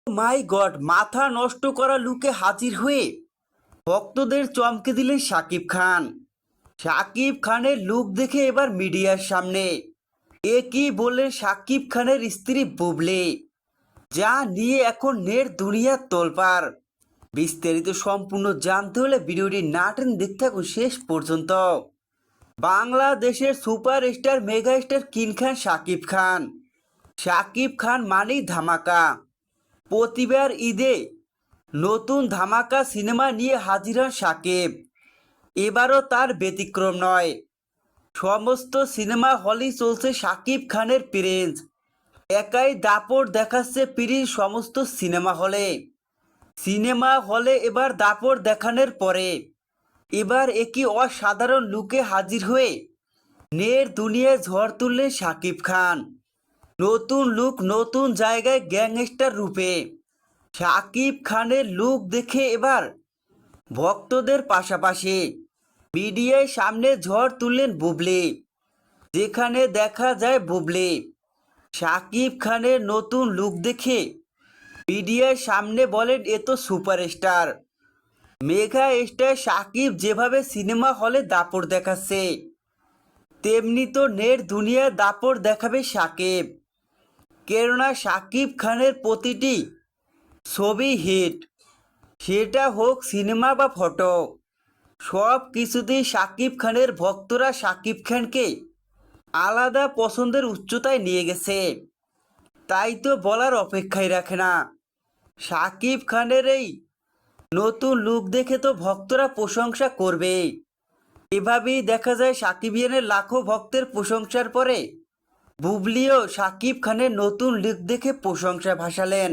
মাই god, মাথা নষ্ট করা লুকে হাজির হয়ে ভক্তদের চমকে দিলেন শাকিব খান। শাকিব খানের লুক দেখে এবার মিডিয়ার সামনে এ কি বললেন শাকিব খানের স্ত্রী বুবলি, যা নিয়ে এখন নেট দুনিয়ার তোলপাড়। বিস্তারিত সম্পূর্ণ জানতে হলে ভিডিওটি না টেনে দেখতে থাকুন শেষ পর্যন্ত। বাংলাদেশের সুপারস্টার মেগাস্টার কিং খান শাকিব খান। শাকিব খান মানেই ধামাকা। প্রতিবার ঈদে নতুন ধামাকা সিনেমা নিয়ে হাজির হন শাকিব। এবারও তার ব্যতিক্রম নয়। সমস্ত সিনেমা হলেই চলছে শাকিব খানের প্রিন্স। একাই দাপট দেখাচ্ছে পীরির সমস্ত সিনেমা হলে। এবার দাপট দেখানোর পরে এবার একই অসাধারণ লুকে হাজির হয়ে নেট দুনিয়ায় ঝড় তুললেন শাকিব খান। নতুন লুক, নতুন জায়গায় গ্যাংস্টার রূপে শাকিব খানের লুক দেখে এবার ভক্তদের পাশাপাশি মিডিয়ার সামনে ঝড় তুললেন বুবলি। যেখানে দেখা যায় বুবলি শাকিব খানের নতুন লুক দেখে মিডিয়ার সামনে বলেন, এ তো সুপারস্টার মেগা স্টার শাকিব যেভাবে সিনেমা হলে দাপট দেখাচ্ছে তেমনি তো নেট দুনিয়ায় দাপট দেখাবে শাকিব। কেননা শাকিব খানের প্রতিটি ছবি হিট, সেটা হোক সিনেমা বা ফটো, সব কিছুতেই শাকিব খানের ভক্তরা শাকিব খানকে আলাদা পছন্দের উচ্চতায় নিয়ে গেছে। তাই তো বলার অপেক্ষাই রাখে না। শাকিব খানের এই নতুন লুক দেখে তো ভক্তরা প্রশংসা করবেই। এভাবেই দেখা যায় শাকিবিয়ানের লাখো ভক্তের প্রশংসার পরে বুবলিও শাকিব খানের নতুন লুক দেখে প্রশংসা ভাসালেন।